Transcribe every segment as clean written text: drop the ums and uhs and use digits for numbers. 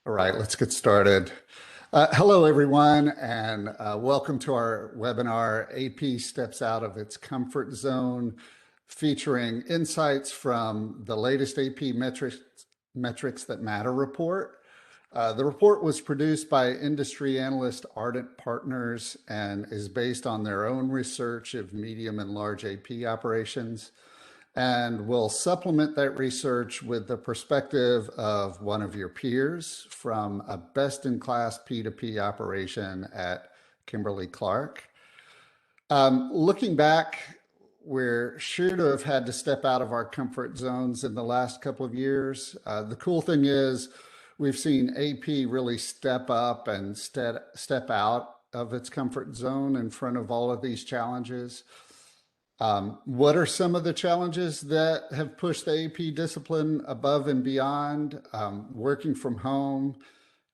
All right, let's get started. Hello, everyone, and welcome to our webinar, AP Steps Out of Its Comfort Zone, featuring insights from the latest AP Metrics That Matter report. The report was produced by industry analyst Ardent Partners and is based on their own research of medium and large AP operations. And we'll supplement that research with the perspective of one of your peers from a best-in-class P2P operation at Kimberly-Clark. Looking back, we're sure to have had to step out of our comfort zones in the last couple of years. The cool thing is we've seen AP really step up and step out of its comfort zone in front of all of these challenges. What are some of the challenges that have pushed the AP discipline above and beyond? Working from home,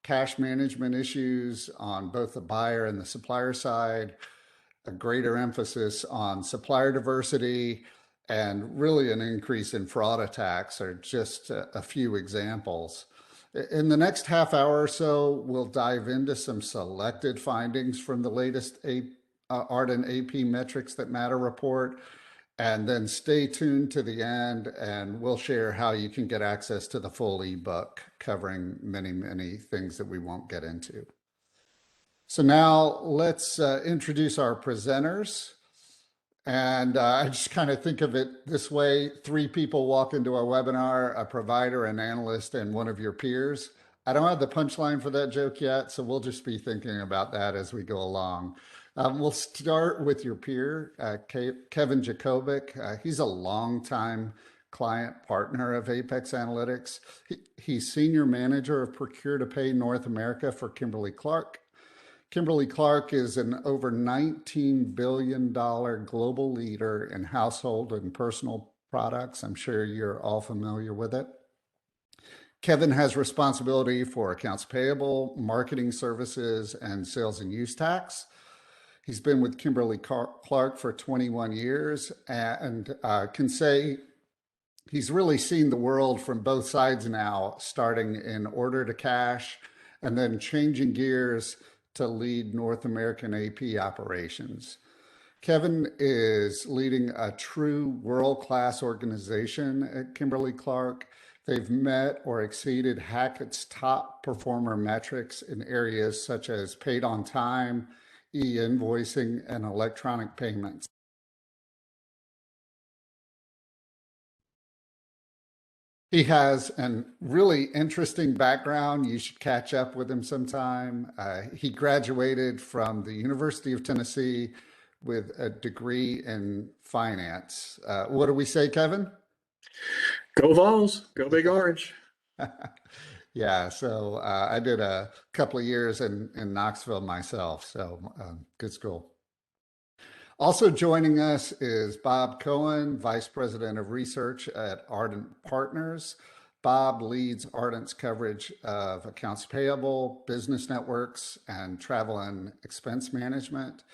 cash management issues on both the buyer and the supplier side, a greater emphasis on supplier diversity, and really an increase in fraud attacks are just a few examples. In the next half hour or so, we'll dive into some selected findings from the latest Ardent AP Metrics That Matter report, and then stay tuned to the end and we'll share how you can get access to the full ebook covering many things that we won't get into. So now let's introduce our presenters. And I just kind of think of it this way: three people walk into a webinar, a provider, an analyst, and one of your peers. I don't have the punchline for that joke yet, so we'll just be thinking about that as we go along. We'll start with your peer, Kevin Jacobik. He's a longtime client partner of apexanalytix. He's senior manager of Procure to Pay North America for Kimberly-Clark. Kimberly-Clark is an over $19 billion global leader in household and personal products. I'm sure you're all familiar with it. Kevin has responsibility for accounts payable, marketing services, and sales and use tax. He's been with Kimberly-Clark for 21 years and can say he's really seen the world from both sides now, starting in order to cash and then changing gears to lead North American AP operations. Kevin is leading a true world-class organization at Kimberly-Clark. They've met or exceeded Hackett's top performer metrics in areas such as paid on time, e-invoicing, and electronic payments. He has a really interesting background. You should catch up with him sometime. He graduated from the University of Tennessee with a degree in finance. What do we say, Kevin? Go Vols, go Big Orange. Yeah, so I did a couple of years in Knoxville myself, so good school. Also joining us is Bob Cohen, Vice President of Research at Ardent Partners. Bob leads Ardent's coverage of accounts payable, business networks, and travel and expense management.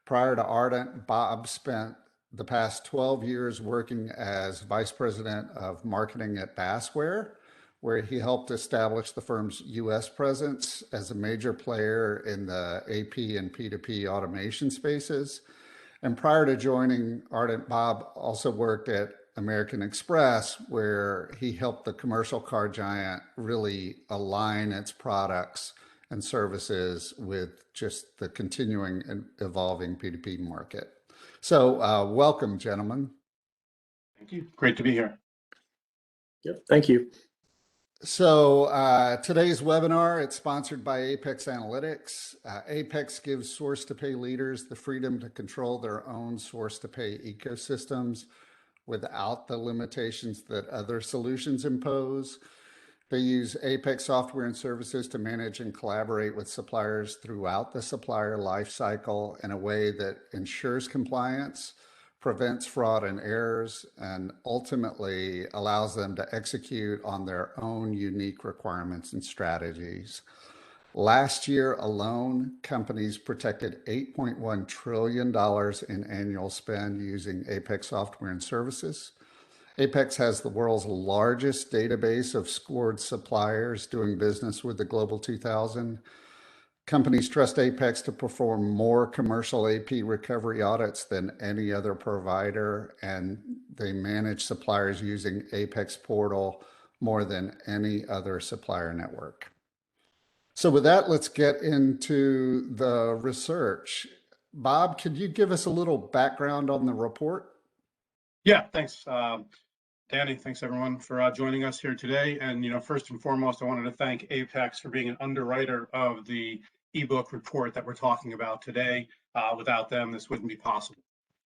Prior to Ardent, Bob spent the past 12 years working as Vice President of Marketing at Bassware, where he helped establish the firm's US presence as a major player in the AP and P2P automation spaces. And prior to joining Ardent, Bob also worked at American Express, where he helped the commercial car giant really align its products and services with just the continuing and evolving P2P market. So welcome, gentlemen. Thank you. Great to be here. Yep, thank you. So today's webinar, it's sponsored by apexanalytix. Apex gives source-to-pay leaders the freedom to control their own source-to-pay ecosystems without the limitations that other solutions impose. They use Apex software and services to manage and collaborate with suppliers throughout the supplier lifecycle in a way that ensures compliance, prevents fraud and errors, and ultimately allows them to execute on their own unique requirements and strategies. Last year alone, companies protected $8.1 trillion in annual spend using Apex software and services. Apex has the world's largest database of scored suppliers doing business with the Global 2000. Companies trust Apex to perform more commercial AP recovery audits than any other provider, and they manage suppliers using Apex Portal more than any other supplier network. So with that, let's get into the research. Bob, could you give us a little background on the report? Yeah, thanks, Danny. Thanks everyone for joining us here today. And first and foremost, I wanted to thank Apex for being an underwriter of the ebook report that we're talking about today. Without them, this wouldn't be possible.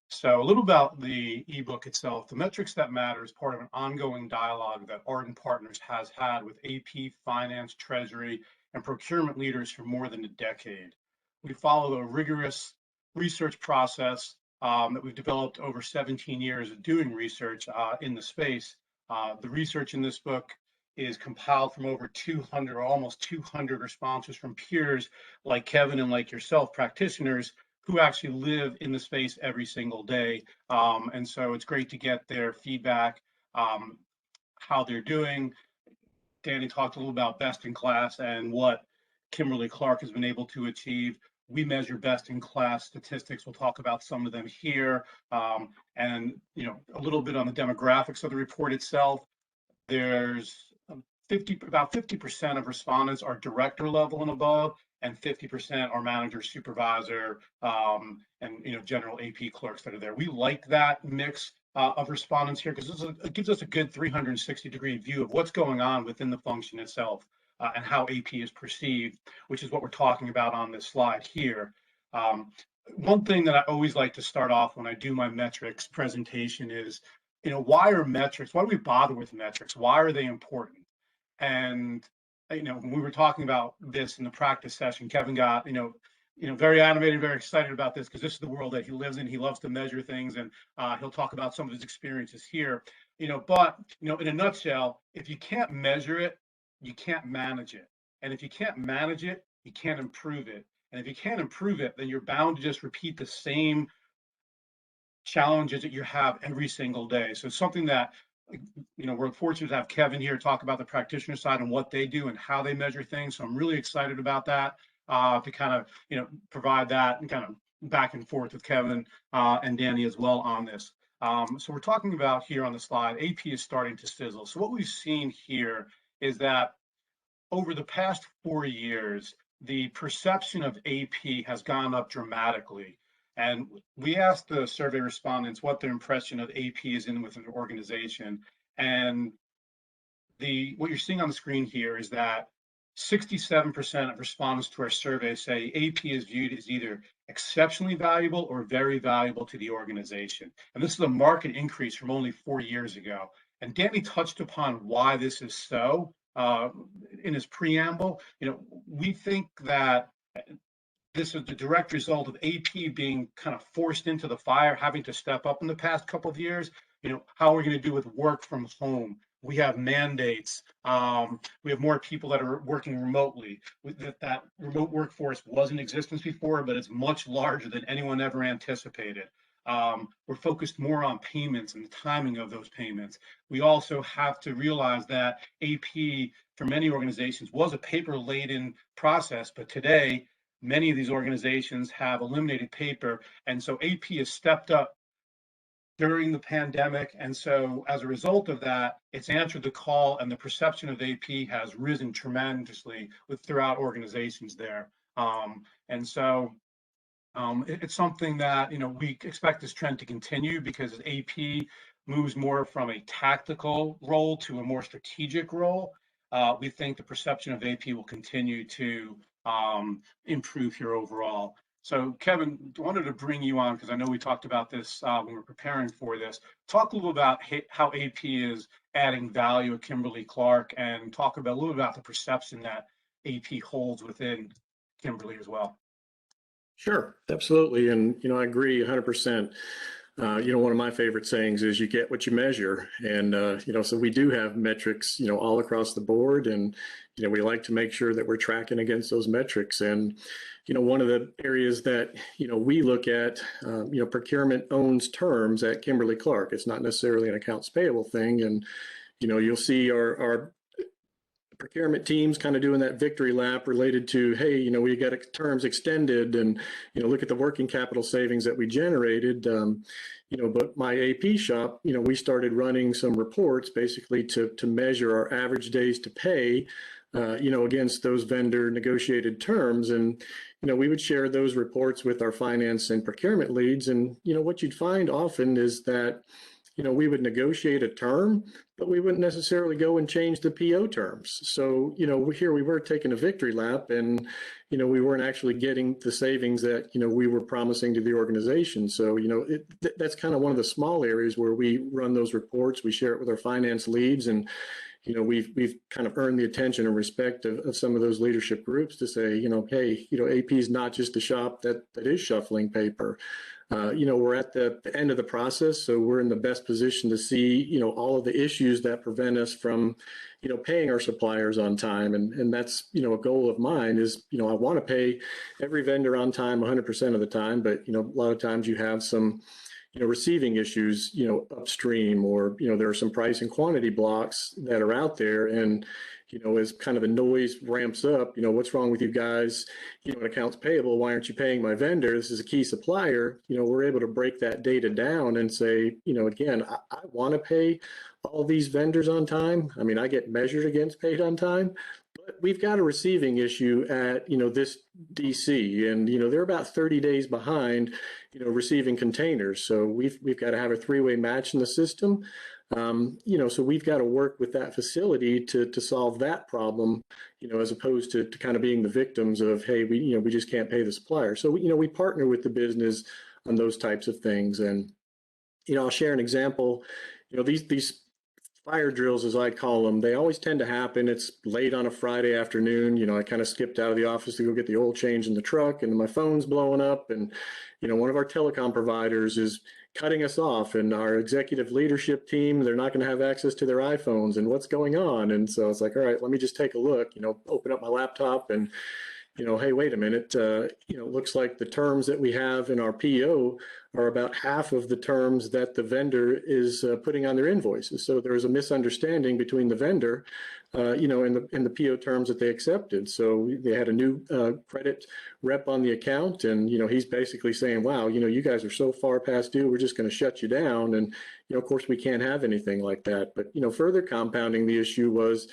So a little about the ebook itself. The Metrics That Matter is part of an ongoing dialogue that Ardent Partners has had with AP, finance, treasury, and procurement leaders for more than a decade. We follow a rigorous research process that we've developed over 17 years of doing research in the space. The research in this book is compiled from over 200 or almost 200 responses from peers like Kevin and like yourself, practitioners who actually live in the space every single day. And so it's great to get their feedback, how they're doing. Danny talked a little about best in class and what Kimberly-Clark has been able to achieve. We measure best in class statistics. We'll talk about some of them here. And a little bit on the demographics of the report itself. There's about 50% of respondents are director level and above, and 50% are manager, supervisor, and general AP clerks that are there. We like that mix of respondents here because it gives us a good 360-degree view of what's going on within the function itself and how AP is perceived, which is what we're talking about on this slide here. One thing that I always like to start off when I do my metrics presentation is, why are metrics? Why do we bother with metrics? Why are they important? And when we were talking about this in the practice session, Kevin got very animated, very excited about this because this is the world that he lives in. He loves to measure things, and he'll talk about some of his experiences here. But in a nutshell, if you can't measure it, you can't manage it, and if you can't manage it, you can't improve it, and if you can't improve it, then you're bound to just repeat the same challenges that you have every single day. So it's something that we're fortunate to have Kevin here talk about the practitioner side and what they do and how they measure things. So I'm really excited about that to kind of provide that and kind of back and forth with Kevin and Danny as well on this. So we're talking about here on the slide, AP is starting to sizzle. So what we've seen here is that over the past 4 years, the perception of AP has gone up dramatically. And we asked the survey respondents what their impression of AP is in within an organization. And what you're seeing on the screen here is that 67% of respondents to our survey say AP is viewed as either exceptionally valuable or very valuable to the organization. And this is a marked increase from only 4 years ago. And Danny touched upon why this is so in his preamble. We think that this is the direct result of AP being kind of forced into the fire, having to step up in the past couple of years. How we're going to do with work from home. We have mandates. We have more people that are working remotely. That remote workforce was in existence before, but it's much larger than anyone ever anticipated. We're focused more on payments and the timing of those payments. We also have to realize that AP for many organizations was a paper-laden process, but today many of these organizations have eliminated paper, and so AP has stepped up during the pandemic, and so as a result of that, it's answered the call, and the perception of AP has risen tremendously throughout organizations there. And so it's something that we expect this trend to continue because as AP moves more from a tactical role to a more strategic role, we think the perception of AP will continue to improve here overall. So Kevin, I wanted to bring you on because I know we talked about this when we were preparing for this. Talk a little about how AP is adding value at Kimberly-Clark and talk about a little about the perception that AP holds within Kimberly as well. Sure, absolutely. And, I agree 100%. One of my favorite sayings is you get what you measure. And, so we do have metrics, all across the board. And, we like to make sure that we're tracking against those metrics. And, one of the areas that, we look at, procurement owns terms at Kimberly-Clark. It's not necessarily an accounts payable thing. And, you'll see our procurement teams kind of doing that victory lap related to, hey, we got terms extended and, look at the working capital savings that we generated. But my AP shop, we started running some reports basically to measure our average days to pay, against those vendor negotiated terms. And, we would share those reports with our finance and procurement leads. And, what you'd find often is that, we would negotiate a term, but we wouldn't necessarily go and change the PO terms. So, here we were taking a victory lap and, we weren't actually getting the savings that, we were promising to the organization. So, that's kind of one of the small areas where we run those reports. We share it with our finance leads and, we've kind of earned the attention and respect of some of those leadership groups to say, hey, AP is not just a shop that is shuffling paper. We're at the end of the process, so we're in the best position to see, all of the issues that prevent us from, paying our suppliers on time. And that's, a goal of mine is, I want to pay every vendor on time 100% of the time, but, a lot of times you have some, receiving issues, upstream, or, there are some price and quantity blocks that are out there. And, as kind of the noise ramps up, what's wrong with you guys, in accounts payable, why aren't you paying my vendor? This is a key supplier. We're able to break that data down and say, again, I want to pay all these vendors on time. I mean, I get measured against paid on time, but we've got a receiving issue at, this DC, and, they're about 30 days behind, receiving containers. So we've got to have a three-way match in the system. So we've got to work with that facility to solve that problem, as opposed to kind of being the victims of, hey, we just can't pay the supplier. So, we partner with the business on those types of things. And, I'll share an example, these fire drills, as I call them, they always tend to happen. It's late on a Friday afternoon. I kind of skipped out of the office to go get the oil change in the truck, and my phone's blowing up. And, one of our telecom providers is cutting us off, and our executive leadership team, they're not going to have access to their iPhones, and what's going on? And so it's like, all right, let me just take a look, open up my laptop and, hey, wait a minute, looks like the terms that we have in our PO are about half of the terms that the vendor is putting on their invoices. So there's a misunderstanding between the vendor, in the PO terms that they accepted. So they had a new credit rep on the account, and, he's basically saying, wow, you guys are so far past due, we're just going to shut you down. And, of course, we can't have anything like that. But, further compounding the issue was,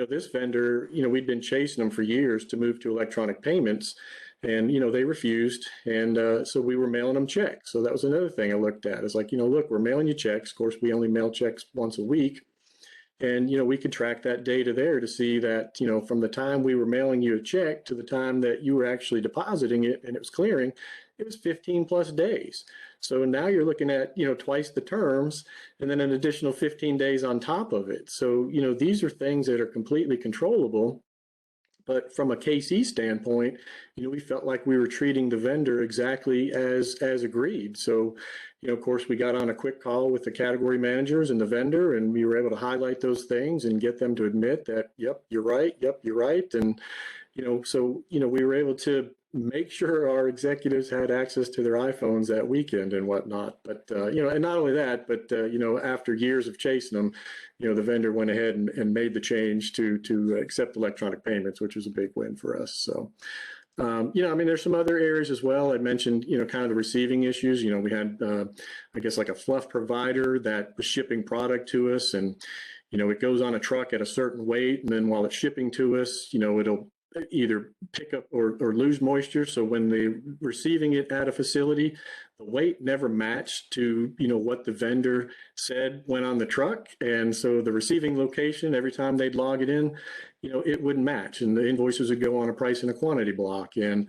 this vendor, we'd been chasing them for years to move to electronic payments, and, they refused. And so we were mailing them checks. So that was another thing I looked at. It's like, look, we're mailing you checks. Of course, we only mail checks once a week. And, we could track that data there to see that, from the time we were mailing you a check to the time that you were actually depositing it and it was clearing, it was 15 plus days. So now you're looking at, twice the terms and then an additional 15 days on top of it. So, these are things that are completely controllable. But from a KC standpoint, we felt like we were treating the vendor exactly as agreed. So, of course, we got on a quick call with the category managers and the vendor, and we were able to highlight those things and get them to admit that, yep, you're right. Yep, you're right. And, so, we were able to make sure our executives had access to their iPhones that weekend and whatnot. But, and not only that, but, after years of chasing them, the vendor went ahead and made the change to accept electronic payments, which was a big win for us. So, there's some other areas as well. I mentioned, kind of the receiving issues. We had, I guess, like a fluff provider that was shipping product to us, and, it goes on a truck at a certain weight. And then while it's shipping to us, it'll either pick up or lose moisture. So when they're receiving it at a facility, the weight never matched to, what the vendor said went on the truck. And so the receiving location, every time they'd log it in, it wouldn't match, and the invoices would go on a price and a quantity block. And,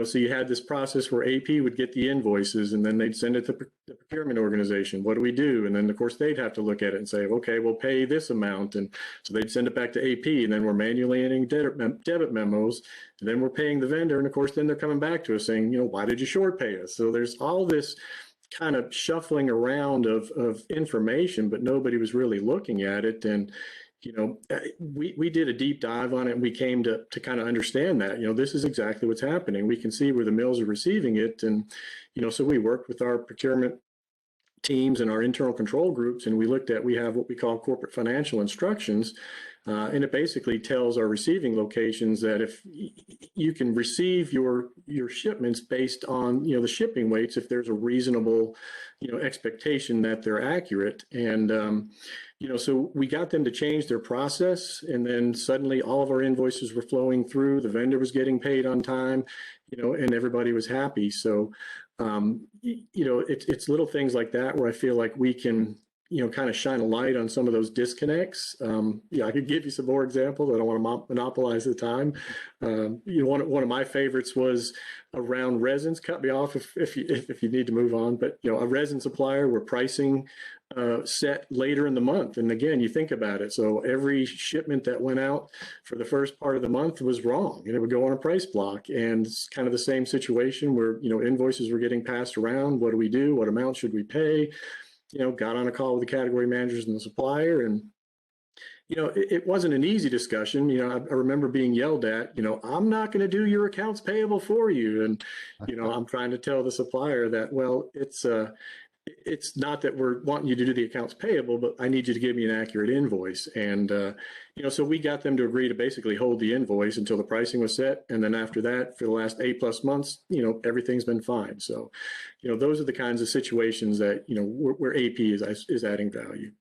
so you had this process where AP would get the invoices and then they'd send it to the procurement organization. What do we do? And then of course they'd have to look at it and say, okay, we'll pay this amount. And so they'd send it back to AP, and then we're manually entering debit memos, and then we're paying the vendor. And of course, then they're coming back to us saying, why did you short pay us? So there's all this kind of shuffling around of information, but nobody was really looking at it. And, we did a deep dive on it, and we came to kind of understand that, this is exactly what's happening. We can see where the mills are receiving it. And, so we worked with our procurement teams and our internal control groups, and we have what we call corporate financial instructions. And it basically tells our receiving locations that if you can receive your shipments based on, the shipping weights, if there's a reasonable, expectation that they're accurate. And, so we got them to change their process, and then suddenly all of our invoices were flowing through, the vendor was getting paid on time, and everybody was happy. So, it's little things like that where I feel like we can, kind of shine a light on some of those disconnects. I could give you some more examples. I don't want to monopolize the time. One of my favorites was around resins. Cut me off if you need to move on. But a resin supplier where pricing set later in the month. And again, you think about it. So every shipment that went out for the first part of the month was wrong, and it would go on a price block. And it's kind of the same situation where invoices were getting passed around. What do we do? What amount should we pay? Got on a call with the category managers and the supplier, and it wasn't an easy discussion. I remember being yelled at, I'm not going to do your accounts payable for you. And, I'm trying to tell the supplier that, well, it's not that we're wanting you to do the accounts payable, but I need you to give me an accurate invoice. And, so we got them to agree to basically hold the invoice until the pricing was set. And then after that, for the last 8+ months, everything's been fine. So, those are the kinds of situations that, where AP is adding value.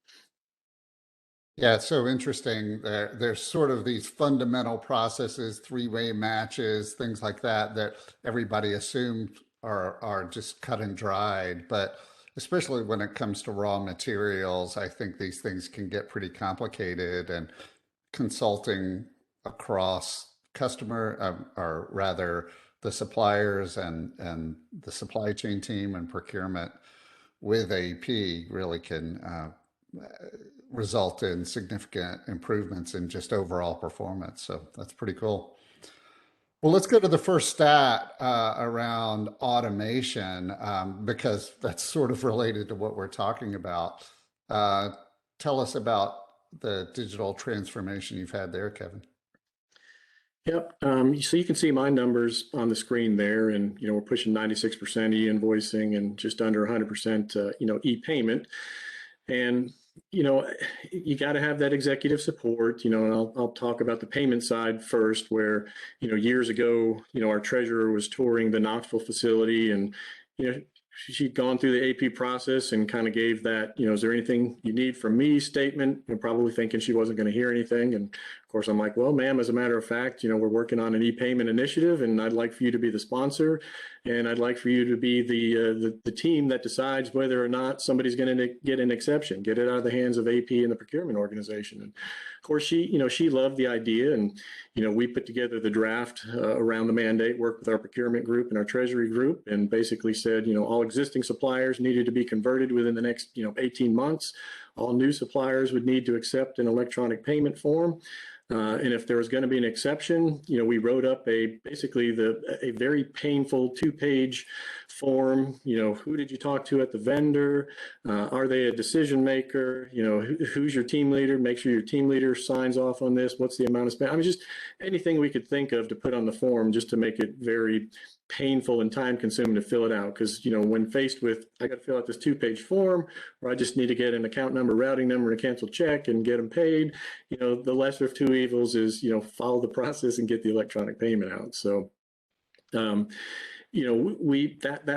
Yeah, it's so interesting. There's sort of these fundamental processes, three-way matches, things like that, that everybody assumed are just cut and dried. But especially when it comes to raw materials, I think these things can get pretty complicated, and consulting across customer, or rather the suppliers and the supply chain team and procurement with AP really can result in significant improvements in just overall performance. So that's pretty cool. Well, let's go to the first stat around automation, because that's sort of related to what we're talking about. Tell us about the digital transformation you've had there, Kevin. Yep. So you can see my numbers on the screen there, and we're pushing 96% e-invoicing and just under 100% e-payment. And you got to have that executive support, and I'll talk about the payment side first, where, years ago, our treasurer was touring the Knoxville facility, and, she'd gone through the AP process and kind of gave that, is there anything you need from me statement, and probably thinking she wasn't going to hear anything. And of course, I'm like, well, ma'am, as a matter of fact, we're working on an e-payment initiative, and I'd like for you to be the sponsor, and I'd like for you to be the team that decides whether or not somebody's going to get an exception, get it out of the hands of AP and the procurement organization. And of course, she loved the idea, and we put together the draft around the mandate, worked with our procurement group and our treasury group, and basically said, all existing suppliers needed to be converted within the next 18 months. All new suppliers would need to accept an electronic payment form. And if there was going to be an exception, we wrote up basically a very painful 2-page form. Who did you talk to at the vendor? Are they a decision maker? Who's your team leader? Make sure your team leader signs off on this. What's the amount of spend? I mean, just anything we could think of to put on the form just to make it very painful and time consuming to fill it out. Because, when faced with, I got to fill out this 2-page form, or I just need to get an account number, routing number, and a canceled check and get them paid, the lesser of two evils is, follow the process and get the electronic payment out. So, that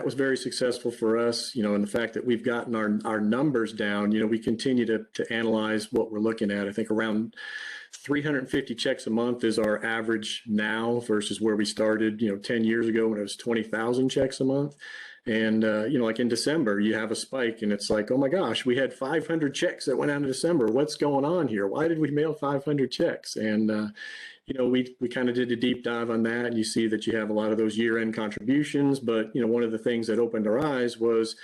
was very successful for us, and the fact that we've gotten our numbers down, we continue to analyze what we're looking at. I think around 350 checks a month is our average now versus where we started, 10 years ago when it was 20,000 checks a month. And, like in December, you have a spike, and it's like, oh my gosh, we had 500 checks that went out in December. What's going on here? Why did we mail 500 checks? And, we kind of did a deep dive on that, and you see that you have a lot of those year-end contributions. But, one of the things that opened our eyes was,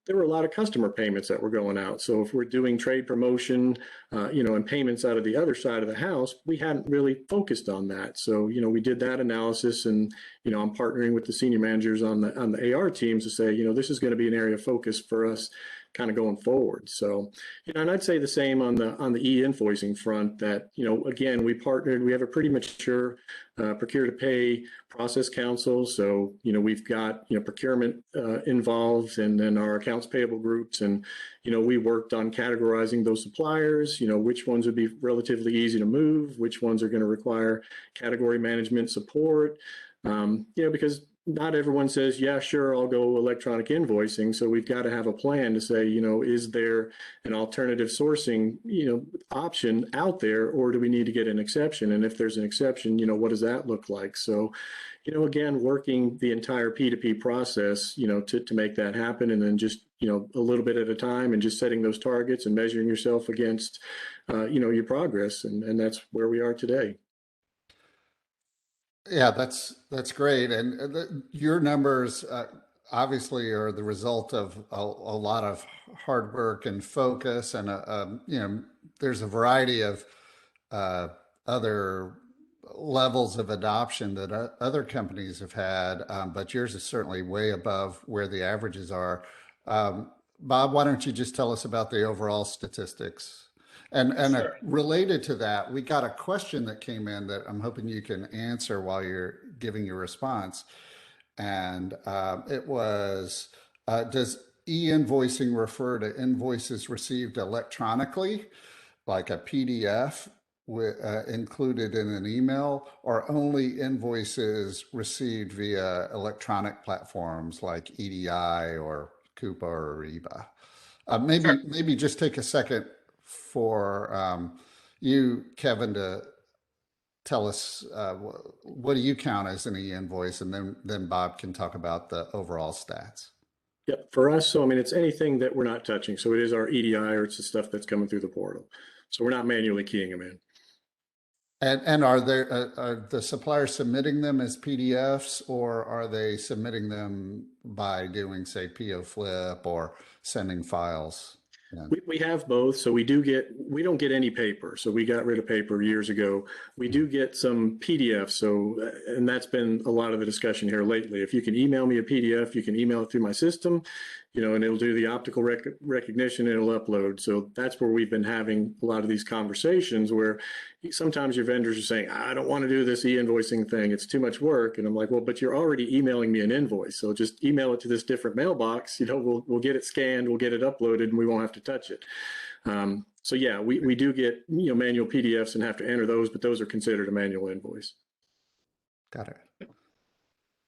there were a lot of customer payments that were going out. So if we're doing trade promotion, and payments out of the other side of the house, we hadn't really focused on that. So, we did that analysis, and, I'm partnering with the senior managers on the AR teams to say, this is going to be an area of focus for us kind of going forward. So, and I'd say the same on the e-invoicing front, that, again, we have a pretty mature procure to pay process council. So, we've got, procurement involved, and then our accounts payable groups. And, we worked on categorizing those suppliers, which ones would be relatively easy to move, which ones are going to require category management support, because not everyone says, yeah, sure, I'll go electronic invoicing. So we've got to have a plan to say, is there an alternative sourcing, option out there, or do we need to get an exception? And if there's an exception, what does that look like? So, again, working the entire P2P process, to make that happen, and then just, a little bit at a time, and just setting those targets and measuring yourself against, your progress. And that's where we are today. Yeah, that's great. And your numbers obviously are the result of a lot of hard work and focus, and there's a variety of other levels of adoption that other companies have had, but yours is certainly way above where the averages are. Bob, why don't you just tell us about the overall statistics? And Sure. related to that, we got a question that came in that I'm hoping you can answer while you're giving your response. And it was, does e-invoicing refer to invoices received electronically, like a PDF included in an email, or only invoices received via electronic platforms like EDI or Coupa or Ariba? Sure. Maybe just take a second for you, Kevin, to tell us what do you count as an e-invoice, and then Bob can talk about the overall stats. Yep. For us, so I mean, it's anything that we're not touching. So it is our EDI, or it's the stuff that's coming through the portal. So we're not manually keying them in. And are the suppliers submitting them as PDFs, or are they submitting them by doing, say, PO Flip or sending files? Yeah. We have both. So we don't get any paper. So we got rid of paper years ago. We do get some PDFs. So, and that's been a lot of the discussion here lately. If you can email me a PDF, you can email it through my system, and it'll do the optical recognition, and it'll upload. So that's where we've been having a lot of these conversations, where sometimes your vendors are saying, I don't want to do this e-invoicing thing. It's too much work. And I'm like, well, but you're already emailing me an invoice. So just email it to this different mailbox. We'll get it scanned, we'll get it uploaded, and we won't have to touch it. So yeah, we do get, manual PDFs and have to enter those, but those are considered a manual invoice. Got it.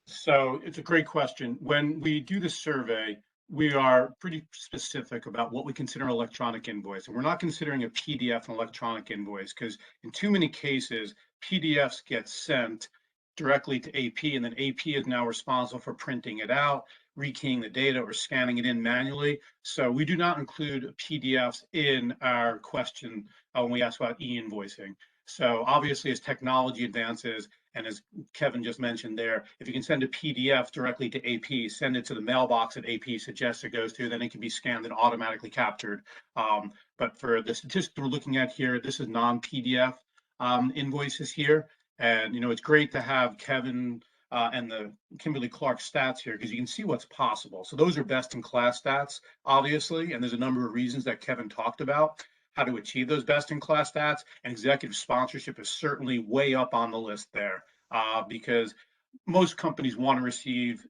So it's a great question. When we do the survey, we are pretty specific about what we consider an electronic invoice. And we're not considering a PDF an electronic invoice, because in too many cases, PDFs get sent directly to AP, and then AP is now responsible for printing it out, rekeying the data, or scanning it in manually. So we do not include PDFs in our question when we ask about e-invoicing. So obviously, as technology advances, and as Kevin just mentioned there, if you can send a PDF directly to AP, send it to the mailbox that AP suggests it goes to, then it can be scanned and automatically captured. But for the statistics we're looking at here, this is non-PDF invoices here. And, it's great to have Kevin and the Kimberly-Clark stats here, because you can see what's possible. So those are best in class stats, obviously, and there's a number of reasons that Kevin talked about how to achieve those best in class stats, and executive sponsorship is certainly way up on the list there, because most companies want to receive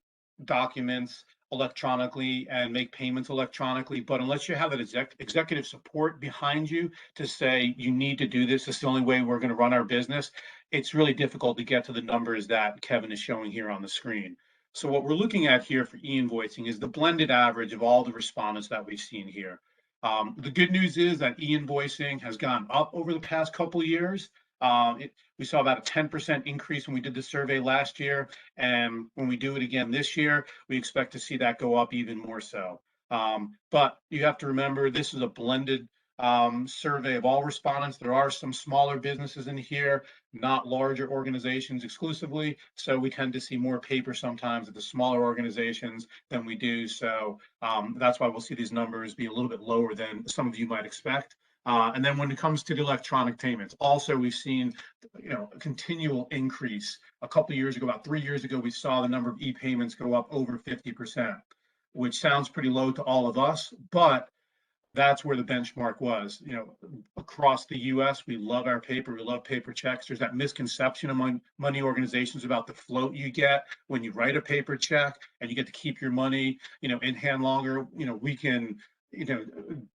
documents electronically and make payments electronically, but unless you have that executive support behind you to say you need to do this, it's the only way we're going to run our business, it's really difficult to get to the numbers that Kevin is showing here on the screen. So what we're looking at here for e-invoicing is the blended average of all the respondents that we've seen here. The good news is that e-invoicing has gone up over the past couple of years. We saw about a 10% increase when we did the survey last year. And when we do it again this year, we expect to see that go up even more so. But you have to remember, this is a blended survey of all respondents. There are some smaller businesses in here, not larger organizations exclusively. So we tend to see more paper sometimes at the smaller organizations than we do. So that's why we'll see these numbers be a little bit lower than some of you might expect. And then when it comes to the electronic payments, also we've seen, a continual increase. A couple of years ago, about 3 years ago, we saw the number of e-payments go up over 50%, which sounds pretty low to all of us, but that's where the benchmark was. Across the US, we love our paper, we love paper checks. There's that misconception among money organizations about the float you get when you write a paper check and you get to keep your money, in hand longer. We can,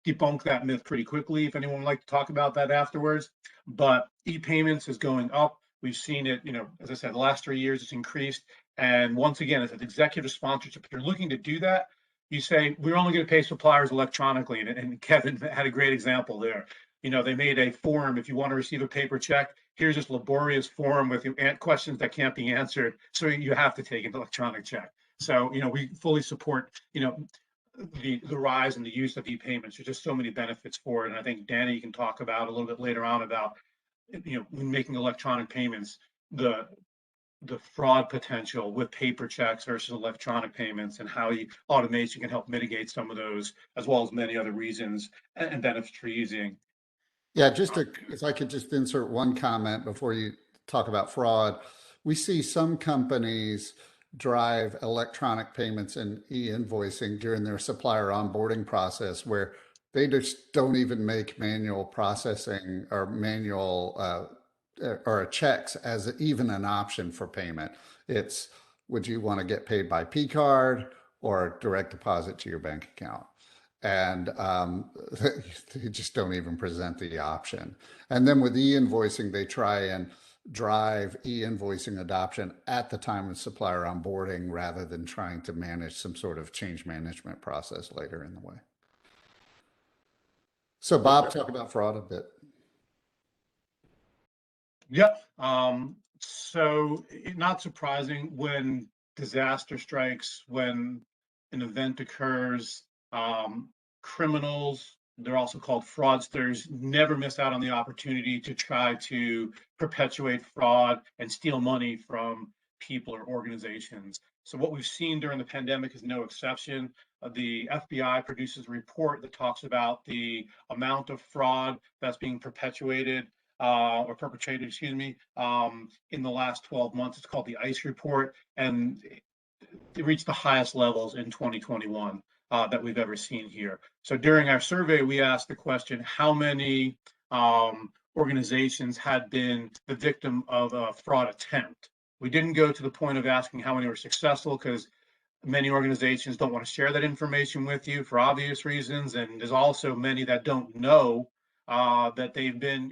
debunk that myth pretty quickly if anyone would like to talk about that afterwards. But e-payments is going up. We've seen it, as I said, the last 3 years it's increased. And once again, as an executive sponsorship, if you're looking to do that, you say, we're only going to pay suppliers electronically. And Kevin had a great example there. They made a form. If you want to receive a paper check, here's this laborious form with questions that can't be answered. So you have to take an electronic check. So, we fully support, the rise in the use of e-payments. There's just so many benefits for it. And I think Danny can talk about a little bit later on about, when making electronic payments, the fraud potential with paper checks versus electronic payments, and how automation can help mitigate some of those, as well as many other reasons and benefits for using. Yeah, if I could just insert one comment before you talk about fraud. We see some companies drive electronic payments and e-invoicing during their supplier onboarding process, where they just don't even make manual processing or manual or checks as even an option for payment. It's, would you want to get paid by P card or direct deposit to your bank account? And they just don't even present the option. And then with e-invoicing, they try and drive e-invoicing adoption at the time of supplier onboarding rather than trying to manage some sort of change management process later in the way. So Bob, talk about fraud a bit. Yep. So not surprising, when disaster strikes, when an event occurs, criminals, they're also called fraudsters, never miss out on the opportunity to try to perpetuate fraud and steal money from people or organizations. So what we've seen during the pandemic is no exception. The FBI produces a report that talks about the amount of fraud that's being perpetuated or perpetrated, in the last 12 months. It's called the ICE report, and it reached the highest levels in 2021 that we've ever seen here. So during our survey, we asked the question, how many organizations had been the victim of a fraud attempt? We didn't go to the point of asking how many were successful, because many organizations don't want to share that information with you for obvious reasons. And there's also many that don't know that they've been,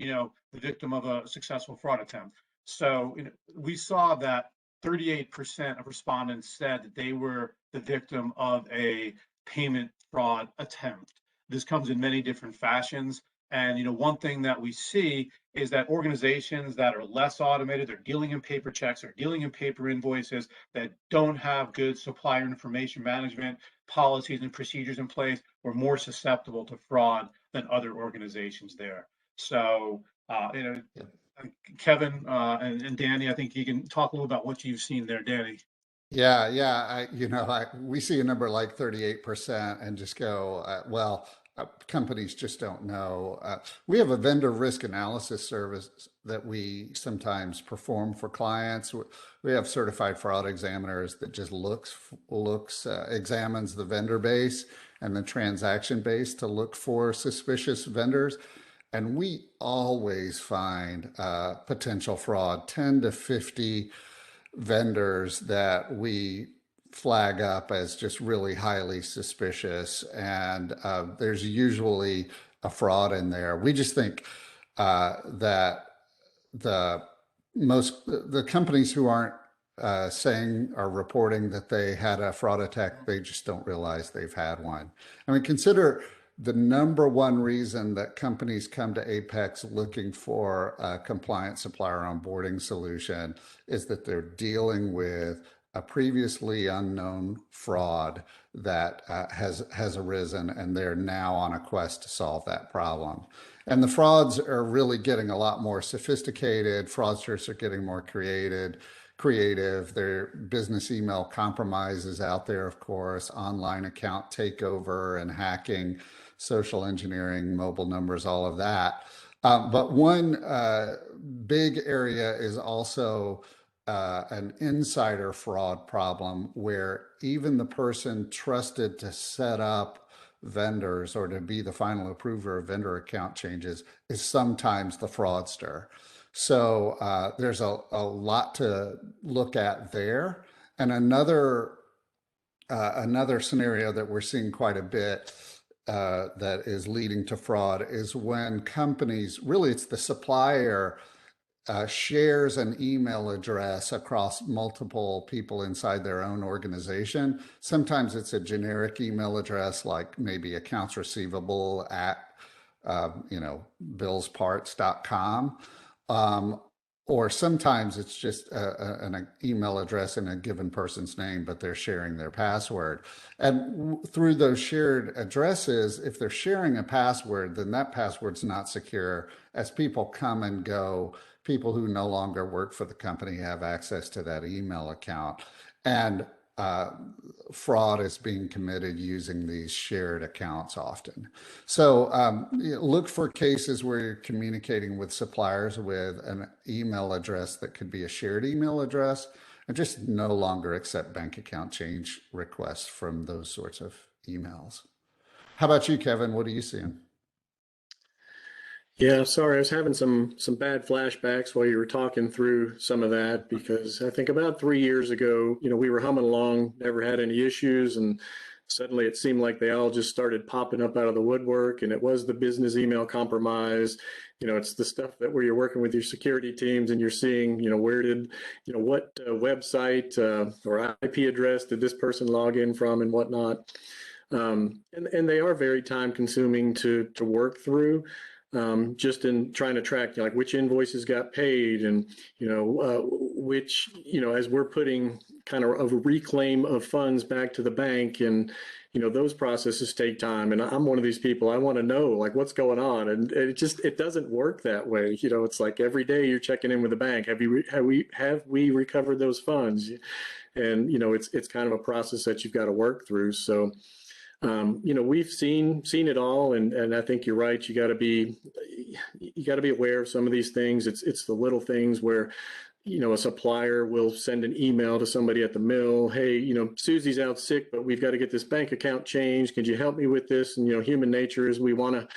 the victim of a successful fraud attempt. So we saw that 38% of respondents said that they were the victim of a payment fraud attempt. This comes in many different fashions. And one thing that we see is that organizations that are less automated, they're dealing in paper checks, they're dealing in paper invoices, that don't have good supplier information management policies and procedures in place, were more susceptible to fraud than other organizations there. So, Kevin and Danny, I think you can talk a little about what you've seen there, Danny. Yeah. We see a number like 38% and just go, companies just don't know. We have a vendor risk analysis service that we sometimes perform for clients. We have certified fraud examiners that just examines the vendor base and the transaction base to look for suspicious vendors. And we always find potential fraud, 10 to 50 vendors that we flag up as just really highly suspicious. And there's usually a fraud in there. We just think that the companies who aren't saying or reporting that they had a fraud attack, they just don't realize they've had one. I mean, consider the number one reason that companies come to Apex looking for a compliant supplier onboarding solution is that they're dealing with a previously unknown fraud that has arisen, and they're now on a quest to solve that problem. And the frauds are really getting a lot more sophisticated. Fraudsters are getting more creative. Their business email compromises out there, of course, online account takeover and hacking, social engineering, mobile numbers, all of that. But one big area is also an insider fraud problem where even the person trusted to set up vendors or to be the final approver of vendor account changes is sometimes the fraudster. So there's a lot to look at there. And another scenario that we're seeing quite a bit that is leading to fraud is when companies, really it's the supplier, shares an email address across multiple people inside their own organization. Sometimes it's a generic email address, like maybe accounts receivable at billsparts.com. Or sometimes it's just an email address in a given person's name, but they're sharing their password. And through those shared addresses, if they're sharing a password, then that password's not secure. As people come and go, people who no longer work for the company have access to that email account. And fraud is being committed using these shared accounts often. So look for cases where you're communicating with suppliers with an email address that could be a shared email address, and just no longer accept bank account change requests from those sorts of emails. How about you, Kevin? What are you seeing? Yeah, sorry, I was having some bad flashbacks while you were talking through some of that, because I think about 3 years ago, we were humming along, never had any issues, and suddenly it seemed like they all just started popping up out of the woodwork, and it was the business email compromise. It's the stuff that where you're working with your security teams and you're seeing, where did, what website or IP address did this person log in from and whatnot. And they are very time consuming to work through. Just in trying to track, like which invoices got paid, and which, as we're putting kind of a reclaim of funds back to the bank, and those processes take time. And I'm one of these people, I want to know like what's going on, and it doesn't work that way. It's like every day you're checking in with the bank. Have we recovered those funds? And it's kind of a process that you've got to work through. So we've seen it all, and I think you're right. You got to be aware of some of these things. It's the little things where, a supplier will send an email to somebody at the mill. Hey, Susie's out sick, but we've got to get this bank account changed. Could you help me with this? And, human nature is we want to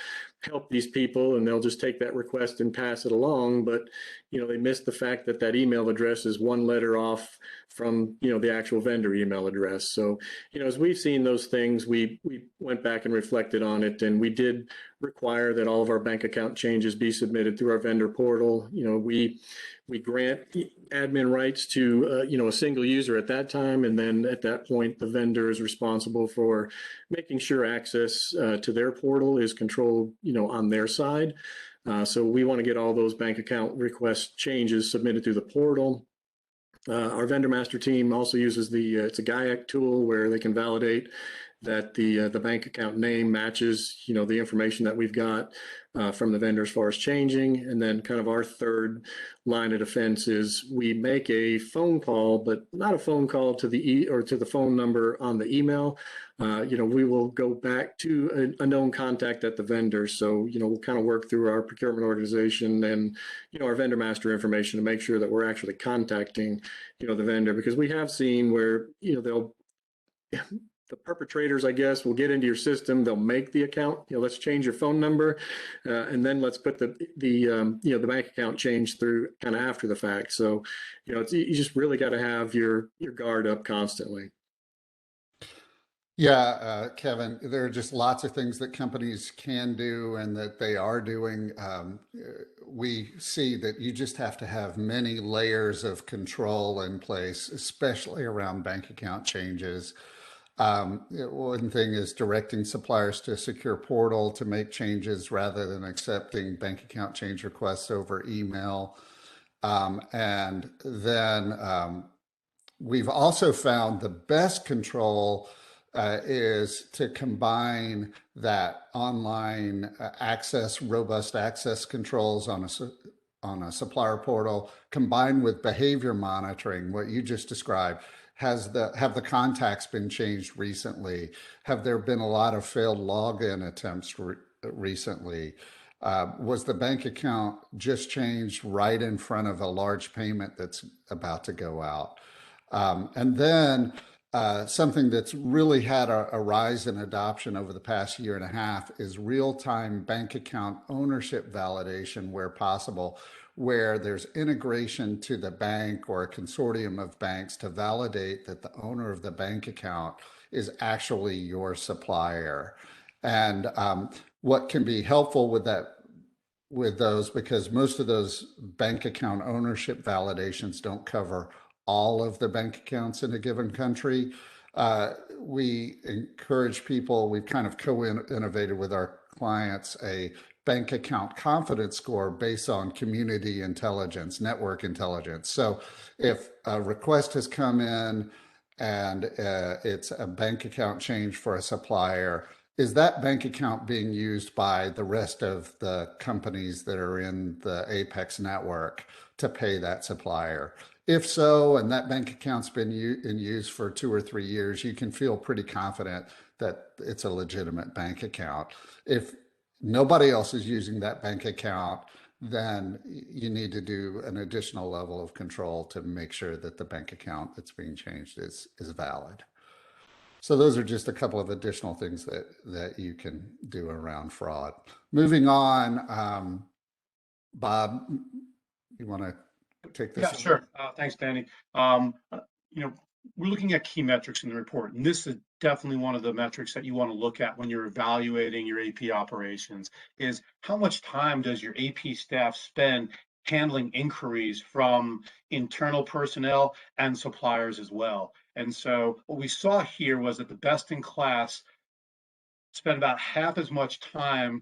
help these people, and they'll just take that request and pass it along. But, they miss the fact that that email address is one letter off from, the actual vendor email address. So, as we've seen those things, we went back and reflected on it, and we did require that all of our bank account changes be submitted through our vendor portal. We grant admin rights to, a single user at that time. And then at that point, the vendor is responsible for making sure access to their portal is controlled, on their side. So we want to get all those bank account request changes submitted through the portal. Our vendor master team also uses it's a GAIAC tool where they can validate that the bank account name matches, the information that we've got from the vendor as far as changing. And then kind of our third line of defense is we make a phone call, but not a phone call to the phone number on the email. We will go back to a known contact at the vendor. So, we'll kind of work through our procurement organization and, our vendor master information to make sure that we're actually contacting, the vendor, because we have seen where, the perpetrators, I guess, will get into your system. They'll make the account. Let's change your phone number, and then let's put the bank account change through kind of after the fact. So, you just really got to have your guard up constantly. Yeah, Kevin, there are just lots of things that companies can do and that they are doing. We see that you just have to have many layers of control in place, especially around bank account changes. One thing is directing suppliers to a secure portal to make changes rather than accepting bank account change requests over email. And then We've also found the best control is to combine that online access, robust access controls on a supplier portal, combined with behavior monitoring, what you just described. Have the contacts been changed recently? Have there been a lot of failed login attempts recently? Was the bank account just changed right in front of a large payment that's about to go out? And then something that's really had a rise in adoption over the past year and a half is real-time bank account ownership validation where possible, where there's integration to the bank or a consortium of banks to validate that the owner of the bank account is actually your supplier. And what can be helpful with that, with those, because most of those bank account ownership validations don't cover all of the bank accounts in a given country. We encourage people, we've kind of co-innovated with our clients a bank account confidence score based on community intelligence, network intelligence. So if a request has come in and it's a bank account change for a supplier, is that bank account being used by the rest of the companies that are in the Apex network to pay that supplier? If so, and that bank account's been in use for 2 or 3 years, you can feel pretty confident that it's a legitimate bank account. If nobody else is using that bank account, then you need to do an additional level of control to make sure that the bank account that's being changed is valid. So those are just a couple of additional things that you can do around fraud. Moving on, Bob, you want to take this? Yeah, sure. Thanks, Danny. You know, we're looking at key metrics in the report, and this is definitely one of the metrics that you want to look at when you're evaluating your AP operations, is how much time does your AP staff spend handling inquiries from internal personnel and suppliers as well. And so what we saw here was that the best in class spent about half as much time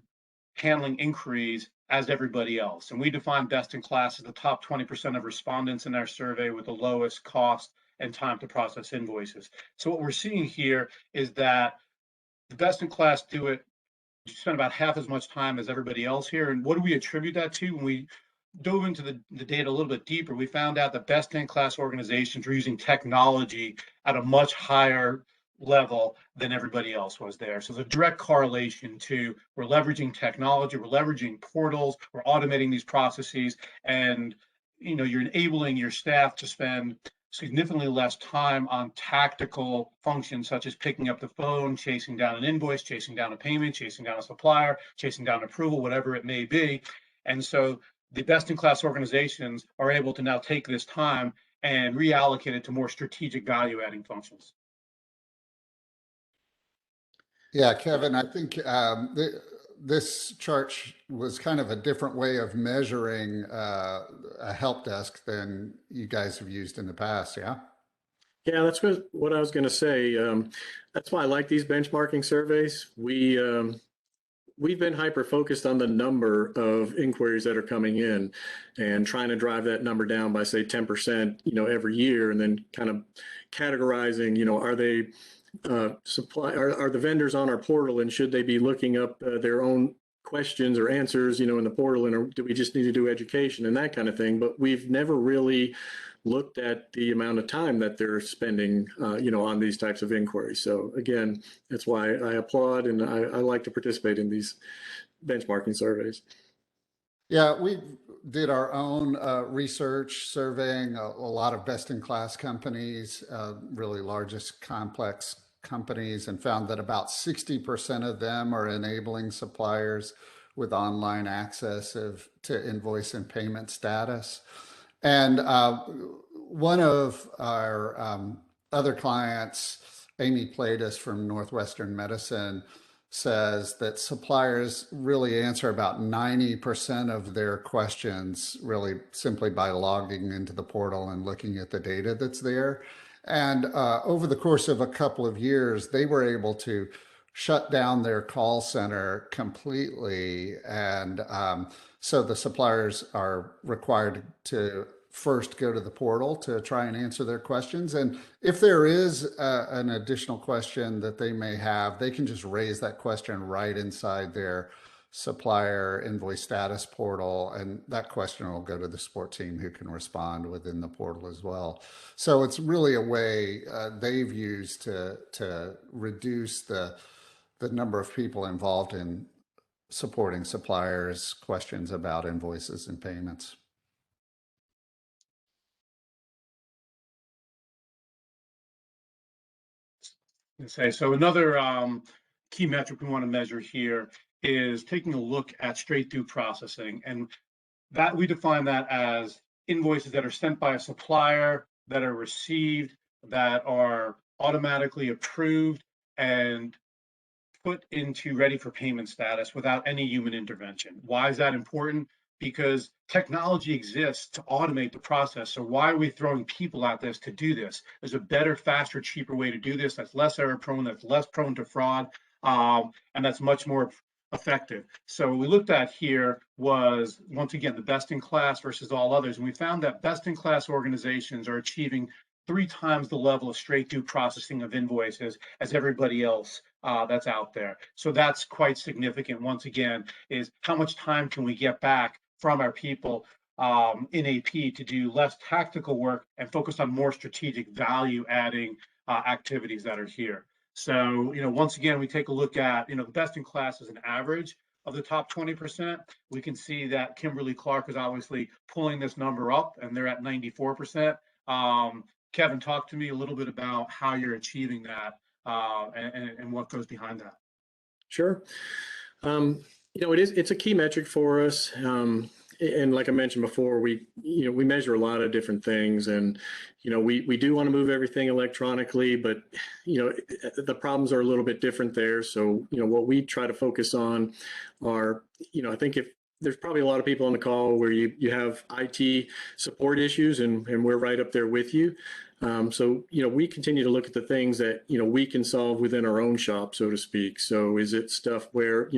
handling inquiries as everybody else. And we define best in class as the top 20% of respondents in our survey with the lowest cost and time to process invoices. So what we're seeing here is that the best in class do it, spend about half as much time as everybody else here. And what do we attribute that to? When we dove into the data a little bit deeper, we found out that best in class organizations are using technology at a much higher level than everybody else was there. So there's a direct correlation to, we're leveraging technology, we're leveraging portals, we're automating these processes, and you're enabling your staff to spend significantly less time on tactical functions such as picking up the phone, chasing down an invoice, chasing down a payment, chasing down a supplier, chasing down approval, whatever it may be. And so the best in class organizations are able to now take this time and reallocate it to more strategic value adding functions. Yeah, Kevin, I think this chart was kind of a different way of measuring a help desk than you guys have used in the past, yeah? Yeah, that's what I was going to say. That's why I like these benchmarking surveys. We've been hyper-focused on the number of inquiries that are coming in and trying to drive that number down by, say, 10%, every year, and then kind of categorizing, are they are the vendors on our portal, and should they be looking up their own questions or answers, in the portal, and or do we just need to do education and that kind of thing? But we've never really looked at the amount of time that they're spending, on these types of inquiries. So again, that's why I applaud and I like to participate in these benchmarking surveys. Yeah, we did our own research surveying a lot of best-in-class companies, really largest complex companies, and found that about 60% of them are enabling suppliers with online access to invoice and payment status. And one of our other clients, Amy Platus from Northwestern Medicine, says that suppliers really answer about 90% of their questions really simply by logging into the portal and looking at the data that's there. And over the course of a couple of years, they were able to shut down their call center completely. And so the suppliers are required to first go to the portal to try and answer their questions. And if there is an additional question that they may have, they can just raise that question right inside their supplier invoice status portal, and that question will go to the support team who can respond within the portal as well. So it's really a way they've used to reduce the number of people involved in supporting suppliers' questions about invoices and payments. So another key metric we want to measure here is taking a look at straight through processing, and that we define that as invoices that are sent by a supplier, that are received, that are automatically approved and put into ready for payment status without any human intervention. Why is that important? Because technology exists to automate the process. So why are we throwing people at this to do this? There's a better, faster, cheaper way to do this that's less error prone, that's less prone to fraud, and that's much more effective. So what we looked at here was, once again, the best in class versus all others. And we found that best in class organizations are achieving 3 times the level of straight through processing of invoices as everybody else that's out there. So that's quite significant. Once again, is how much time can we get back from our people in AP to do less tactical work and focus on more strategic value adding activities that are here. So, once again, we take a look at, the best in class is an average of the top 20%. We can see that Kimberly-Clark is obviously pulling this number up, and they're at 94%. Kevin, talk to me a little bit about how you're achieving that and what goes behind that. Sure. It's a key metric for us. And like I mentioned before, we measure a lot of different things, and we do want to move everything electronically, but the problems are a little bit different there. So what we try to focus on are, I think if there's probably a lot of people on the call where you have IT support issues, and we're right up there with you. So, we continue to look at the things that, we can solve within our own shop, so to speak. So is it stuff where,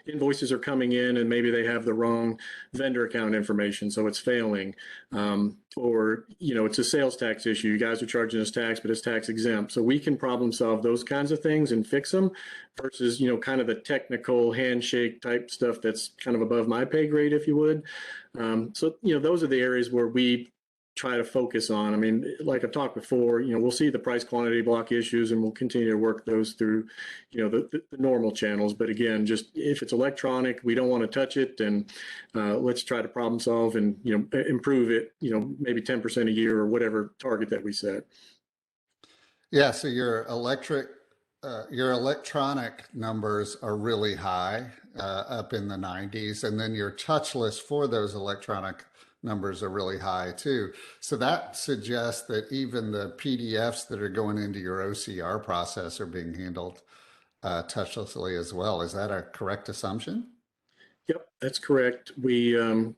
invoices are coming in and maybe they have the wrong vendor account information, so it's failing? Or, it's a sales tax issue. You guys are charging us tax, but it's tax exempt. So we can problem solve those kinds of things and fix them versus, kind of the technical handshake type stuff that's kind of above my pay grade, if you would. So, those are the areas where we try to focus on. I mean, like I've talked before, we'll see the price quantity block issues, and we'll continue to work those through, the normal channels. But again, just if it's electronic, we don't want to touch it, and let's try to problem solve and, improve it, maybe 10% a year or whatever target that we set. Yeah, so your electronic numbers are really high, up in the 90s, and then your touchless for those electronic numbers are really high too. So that suggests that even the PDFs that are going into your OCR process are being handled touchlessly as well. Is that a correct assumption? Yep, that's correct. We go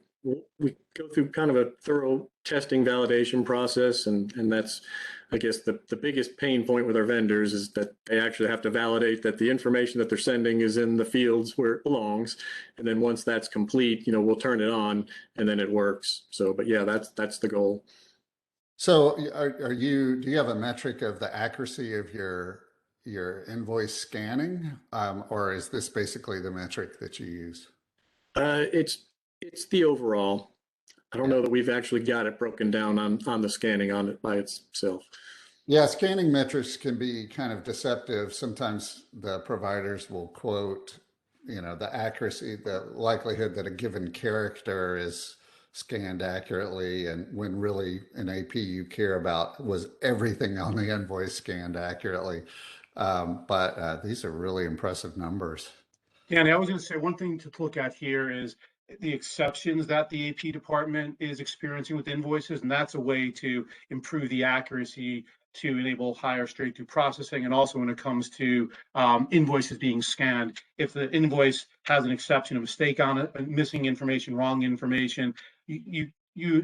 through kind of a thorough testing validation process, and that's, I guess, the biggest pain point with our vendors is that they actually have to validate that the information that they're sending is in the fields where it belongs. And then once that's complete, we'll turn it on and then it works. So, but yeah, that's the goal. So do you have a metric of the accuracy of your invoice scanning? Or is this basically the metric that you use? It's the overall. I don't know that we've actually got it broken down on the scanning on it by itself. Yeah, scanning metrics can be kind of deceptive. Sometimes the providers will quote, the accuracy, the likelihood that a given character is scanned accurately, and when really in AP you care about was everything on the invoice scanned accurately. But these are really impressive numbers. Yeah, and I was going to say one thing to look at here is the exceptions that the AP department is experiencing with invoices, and that's a way to improve the accuracy to enable higher straight through processing. And also when it comes to invoices being scanned, if the invoice has an exception, a mistake on it, missing information, wrong information, you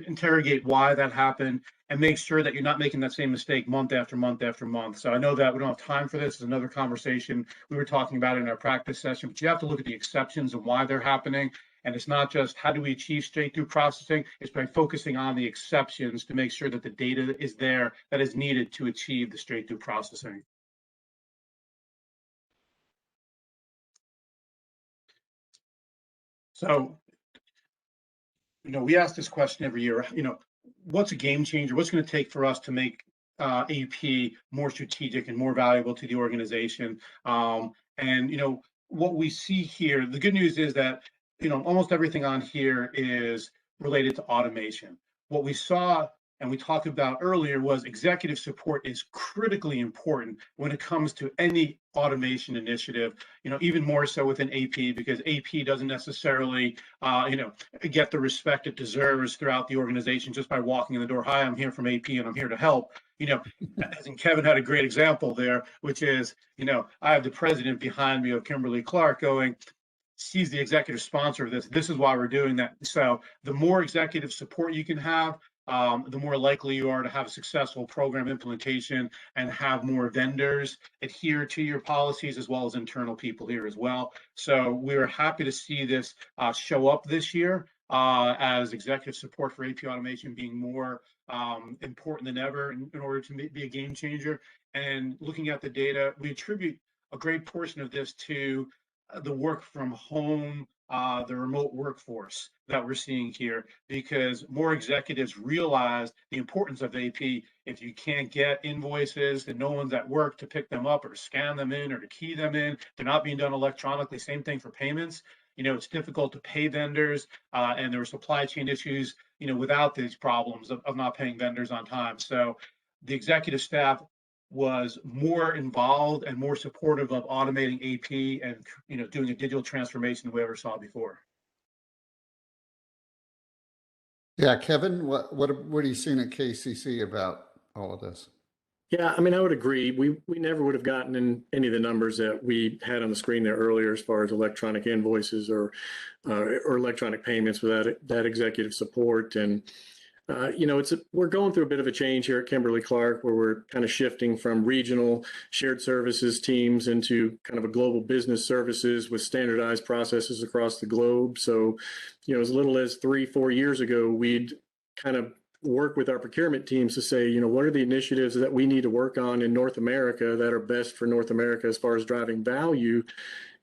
interrogate why that happened and make sure that you're not making that same mistake month after month after month. So I know that we don't have time for this. It's another conversation we were talking about in our practice session, but you have to look at the exceptions and why they're happening. And it's not just how do we achieve straight through processing, it's by focusing on the exceptions to make sure that the data is there that is needed to achieve the straight through processing. So, we ask this question every year, what's a game changer? What's going to take for us to make AP more strategic and more valuable to the organization? And what we see here, the good news is that, almost everything on here is related to automation. What we saw and we talked about earlier was executive support is critically important when it comes to any automation initiative, even more so within AP, because AP doesn't necessarily, get the respect it deserves throughout the organization just by walking in the door. Hi, I'm here from AP and I'm here to help. I think Kevin had a great example there, which is, I have the president behind me of Kimberly-Clark going, she's the executive sponsor of this. This is why we're doing that. So the more executive support you can have, the more likely you are to have a successful program implementation and have more vendors adhere to your policies, as well as internal people here as well. So we're happy to see this show up this year as executive support for AP automation being more important than ever in order to be a game changer. And looking at the data, we attribute a great portion of this to the work from home, the remote workforce that we're seeing here, because more executives realize the importance of AP. If you can't get invoices and no one's at work to pick them up or scan them in or to key them in, they're not being done electronically. Same thing for payments. It's difficult to pay vendors, and there were supply chain issues, without these problems of not paying vendors on time. So the executive staff was more involved and more supportive of automating AP and doing a digital transformation than we ever saw before. Yeah, Kevin, what are you seeing at KCC about all of this? Yeah, I mean, I would agree. We never would have gotten in any of the numbers that we had on the screen there earlier, as far as electronic invoices or electronic payments, without that executive support. And we're going through a bit of a change here at Kimberly-Clark, where we're kind of shifting from regional shared services teams into kind of a global business services with standardized processes across the globe. So, as little as 3-4 years ago, we'd kind of work with our procurement teams to say, what are the initiatives that we need to work on in North America that are best for North America as far as driving value.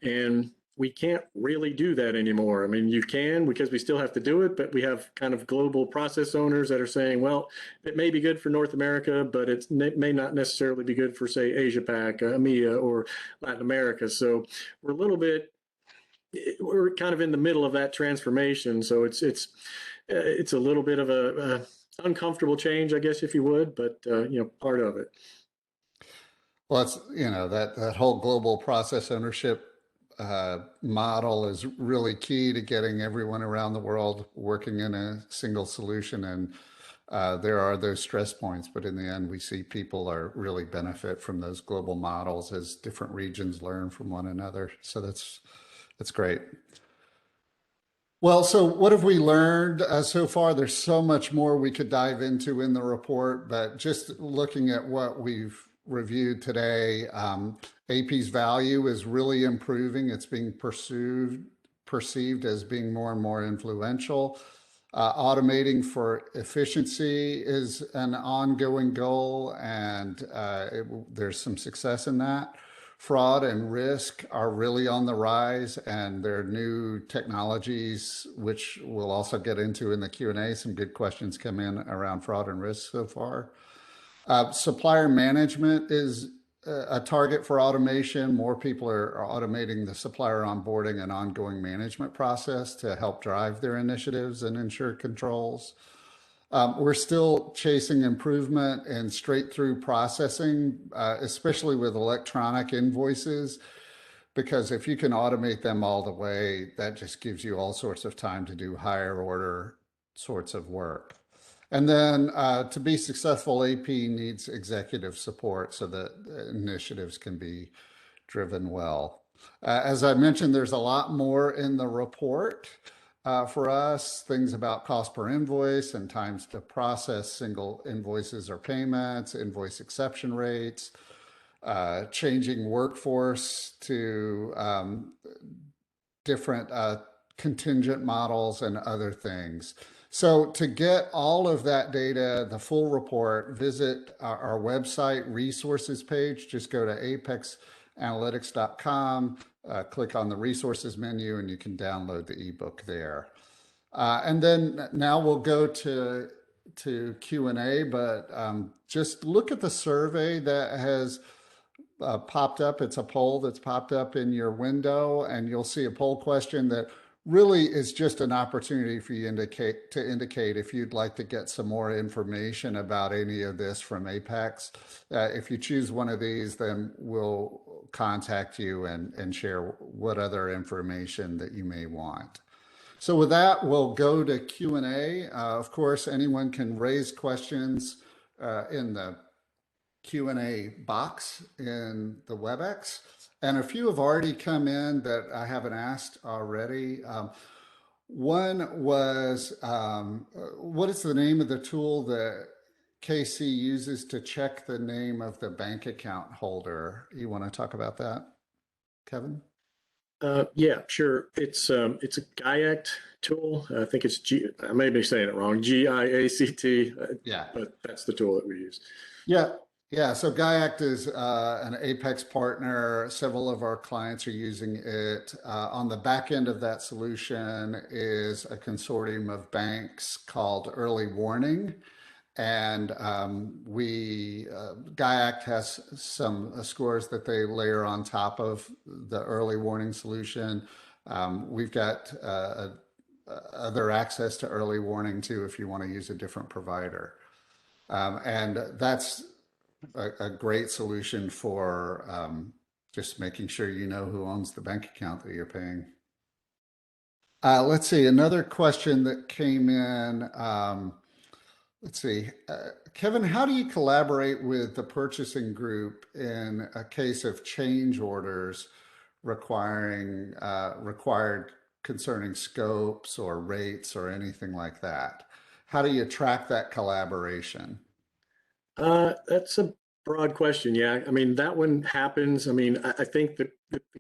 And we can't really do that anymore. I mean, you can, because we still have to do it, but we have kind of global process owners that are saying, well, it may be good for North America, but it may not necessarily be good for, say, Asia Pac, EMEA, or Latin America. So we're kind of in the middle of that transformation. So it's a little bit of a uncomfortable change, I guess, if you would, but part of it. Well, it's that whole global process ownership model is really key to getting everyone around the world working in a single solution. And there are those stress points, but in the end, we see people are really benefit from those global models as different regions learn from one another. So that's great. Well, so what have we learned so far? There's so much more we could dive into in the report, but just looking at what we've reviewed today, AP's value is really improving. It's being perceived as being more and more influential. Automating for efficiency is an ongoing goal, and there's some success in that. Fraud and risk are really on the rise, and there are new technologies, which we'll also get into in the Q&A. Some good questions come in around fraud and risk so far. Supplier management is a target for automation. More people are automating the supplier onboarding and ongoing management process to help drive their initiatives and ensure controls. We're still chasing improvement in straight-through processing, especially with electronic invoices, because if you can automate them all the way, that just gives you all sorts of time to do higher order sorts of work. And then to be successful, AP needs executive support so that initiatives can be driven well. As I mentioned, there's a lot more in the report. For us, things about cost per invoice and times to process single invoices or payments, invoice exception rates, changing workforce to different contingent models and other things. So to get all of that data, the full report, visit our website resources page. Just go to apexanalytix.com, click on the resources menu, and you can download the ebook there. And then now we'll go to Q&A, but just look at the survey that has popped up. It's a poll that's popped up in your window, and you'll see a poll question that really is just an opportunity for you to indicate if you'd like to get some more information about any of this from Apex. If you choose one of these, then we'll contact you and share what other information that you may want. So with that, we'll go to Q&A. Of course, anyone can raise questions in the Q&A box in the WebEx. And a few have already come in that I haven't asked already. One was, what is the name of the tool that KC uses to check the name of the bank account holder? You want to talk about that, Kevin? Yeah, sure. It's a GIACT tool. I think it's I may be saying it wrong, GIACT. Yeah. But that's the tool that we use. Yeah. Yeah, so GIACT is an Apex partner. Several of our clients are using it. On the back end of that solution is a consortium of banks called Early Warning. And GIACT has some scores that they layer on top of the Early Warning solution. We've got other access to Early Warning too if you want to use a different provider. And that's a great solution for just making sure you know who owns the bank account that you're paying. Let's see, another question that came in. Let's see, Kevin, how do you collaborate with the purchasing group in a case of change orders required concerning scopes or rates or anything like that? How do you track that collaboration? That's a broad question. Yeah, I mean, that one happens. I mean, I think the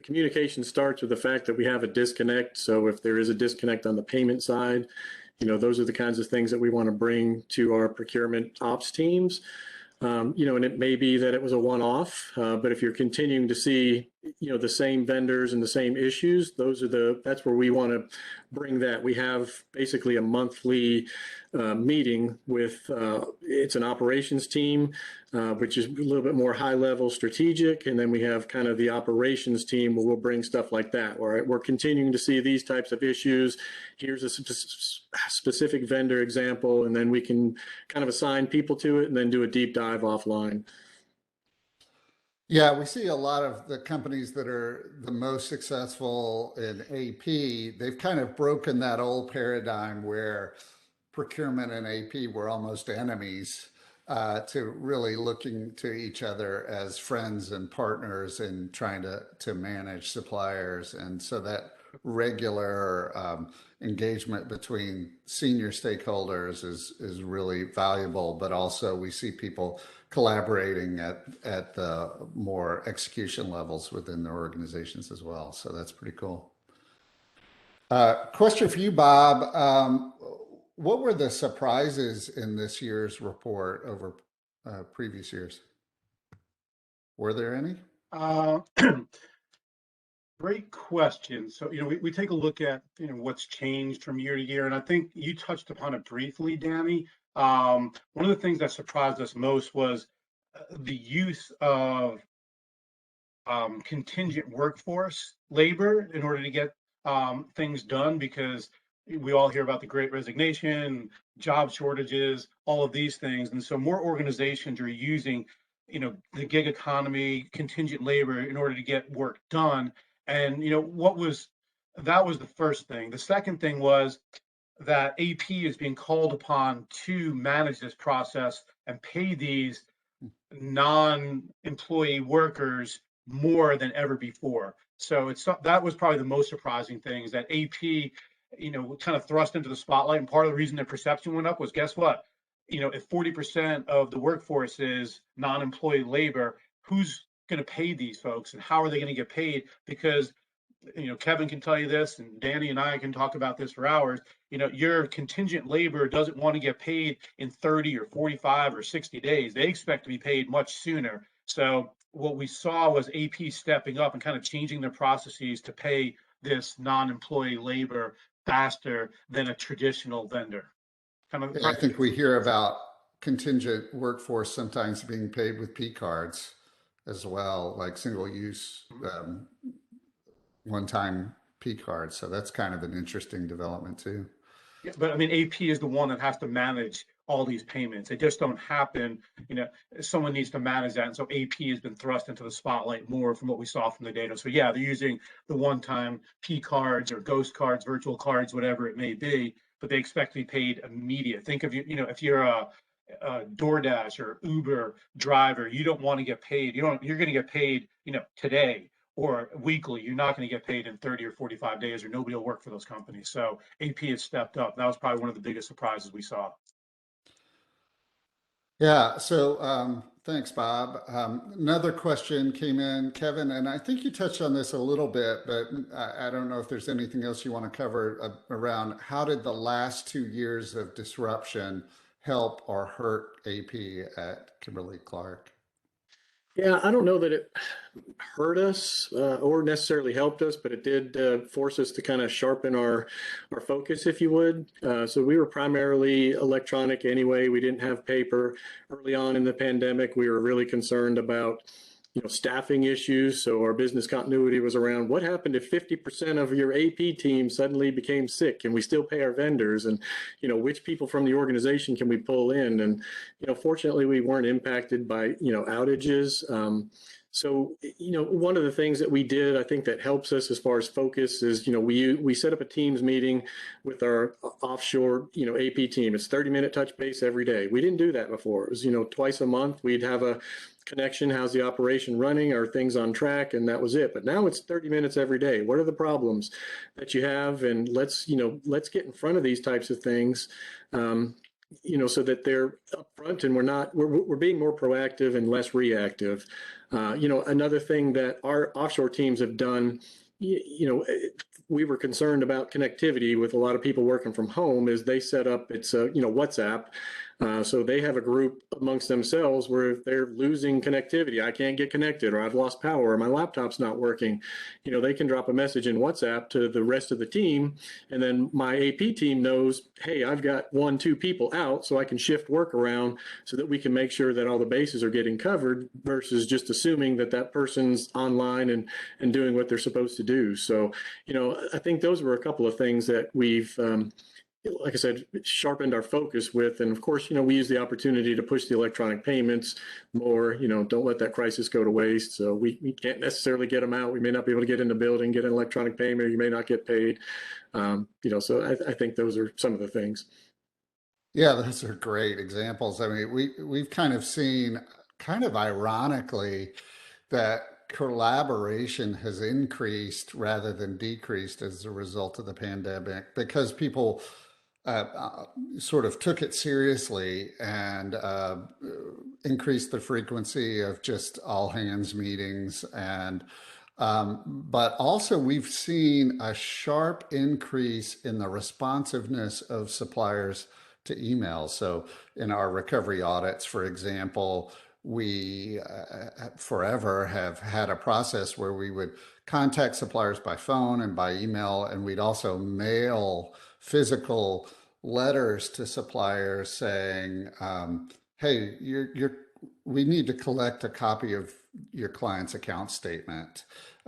communication starts with the fact that we have a disconnect. So if there is a disconnect on the payment side, those are the kinds of things that we want to bring to our procurement ops teams. And it may be that it was a one-off, but if you're continuing to see, the same vendors and the same issues, that's where we want to bring that. We have basically a monthly meeting with, it's an operations team, which is a little bit more high-level strategic, and then we have kind of the operations team where we'll bring stuff like that, where we're continuing to see these types of issues. Here's a specific vendor example, and then we can kind of assign people to it and then do a deep dive offline. Yeah, we see a lot of the companies that are the most successful in AP, they've kind of broken that old paradigm where procurement and AP were almost enemies to really looking to each other as friends and partners and trying to manage suppliers. And so that regular engagement between senior stakeholders is really valuable, but also we see people collaborating at the more execution levels within their organizations as well. So that's pretty cool. Question for you, Bob. What were the surprises in this year's report over previous years? Were there any? Great question. So, we take a look at, what's changed from year to year. And I think you touched upon it briefly, Danny. One of the things that surprised us most was the use of contingent workforce labor in order to get things done, because we all hear about the Great Resignation, job shortages, all of these things. And so more organizations are using, the gig economy, contingent labor in order to get work done. And, that was the first thing. The second thing was that AP is being called upon to manage this process and pay these non-employee workers more than ever before. So that was probably the most surprising thing, is that AP, kind of thrust into the spotlight. And part of the reason their perception went up was, guess what? If 40% of the workforce is non-employee labor, who's going to pay these folks and how are they going to get paid? Because Kevin can tell you this, and Danny and I can talk about this for hours. Your contingent labor doesn't want to get paid in 30 or 45 or 60 days. They expect to be paid much sooner. So what we saw was AP stepping up and kind of changing their processes to pay this non-employee labor faster than a traditional vendor. Yeah, I think we hear about contingent workforce sometimes being paid with P cards as well, like single use one-time P cards. So that's kind of an interesting development too. Yeah, but I mean, AP is the one that has to manage all these payments. They just don't happen. Someone needs to manage that. And so AP has been thrust into the spotlight more from what we saw from the data. So yeah, they're using the one-time P cards or ghost cards, virtual cards, whatever it may be, but they expect to be paid immediate. Think of if you're a DoorDash or Uber driver, you don't want to get paid. You're going to get paid, today or weekly. You're not going to get paid in 30 or 45 days, or nobody will work for those companies. So AP has stepped up. That was probably one of the biggest surprises we saw. Yeah, so thanks, Bob. Another question came in, Kevin, and I think you touched on this a little bit, but I don't know if there's anything else you want to cover around how did the last 2 years of disruption help or hurt AP at Kimberly-Clark? Yeah, I don't know that it hurt us or necessarily helped us, but it did force us to kind of sharpen our focus, if you would. So we were primarily electronic anyway. We didn't have paper. Early on in the pandemic, we were really concerned about staffing issues. So our business continuity was around what happened if 50% of your AP team suddenly became sick? Can we still pay our vendors? And, which people from the organization can we pull in? And, fortunately, we weren't impacted by, outages. So, one of the things that we did, I think that helps us as far as focus is, we set up a Teams meeting with our offshore, AP team. It's 30-minute touch base every day. We didn't do that before. It was, twice a month. We'd have a connection. How's the operation running? Are things on track? And that was it. But now it's 30 minutes every day. What are the problems that you have? And let's get in front of these types of things. So that they're upfront and we're being more proactive and less reactive. Another thing that our offshore teams have done, we were concerned about connectivity with a lot of people working from home is they set up, it's WhatsApp. So they have a group amongst themselves where if they're losing connectivity, I can't get connected, or I've lost power, or my laptop's not working, they can drop a message in WhatsApp to the rest of the team. And then my AP team knows, hey, I've got 1-2 people out, so I can shift work around so that we can make sure that all the bases are getting covered versus just assuming that that person's online and doing what they're supposed to do. So, I think those were a couple of things that we've, like I said, sharpened our focus with. And of course, we use the opportunity to push the electronic payments more, don't let that crisis go to waste. So we can't necessarily get them out. We may not be able to get in the building, get an electronic payment, or you may not get paid. So I think those are some of the things. Yeah, those are great examples. I mean, we've kind of seen, kind of ironically, that collaboration has increased rather than decreased as a result of the pandemic because people sort of took it seriously and increased the frequency of just all hands meetings. And but also we've seen a sharp increase in the responsiveness of suppliers to emails. So in our recovery audits, for example, we forever have had a process where we would contact suppliers by phone and by email, and we'd also mail physical letters to suppliers saying, "Hey, we need to collect a copy of your client's account statement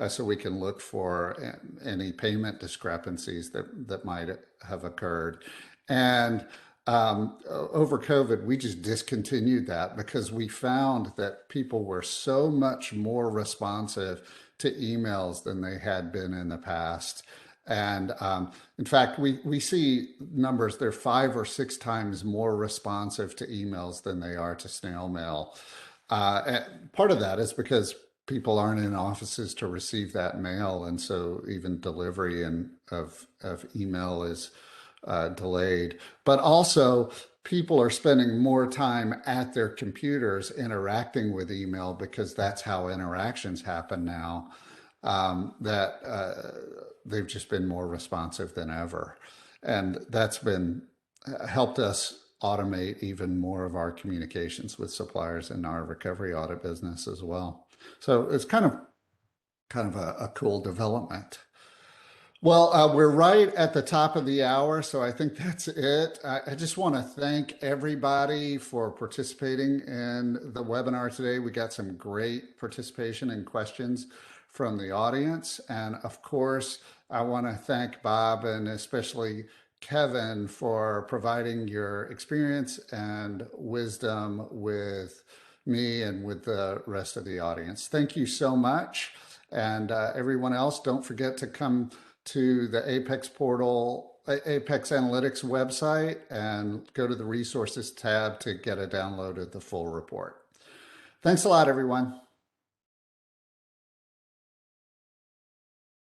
so we can look for any payment discrepancies that might have occurred." And over COVID, we just discontinued that because we found that people were so much more responsive to emails than they had been in the past. And in fact, we see numbers, they're 5 or 6 times more responsive to emails than they are to snail mail. And part of that is because people aren't in offices to receive that mail. And so even delivery of email is delayed. But also, people are spending more time at their computers interacting with email because that's how interactions happen now. they've just been more responsive than ever. And that's been helped us automate even more of our communications with suppliers in our recovery audit business as well. So it's kind of a cool development. Well, we're right at the top of the hour, so I think that's it. I just want to thank everybody for participating in the webinar today. We got some great participation and questions from the audience. And of course, I want to thank Bob and especially Kevin for providing your experience and wisdom with me and with the rest of the audience. Thank you so much. And everyone else, don't forget to come to the Apex portal, apexanalytix website, and go to the resources tab to get a download of the full report. Thanks a lot, everyone.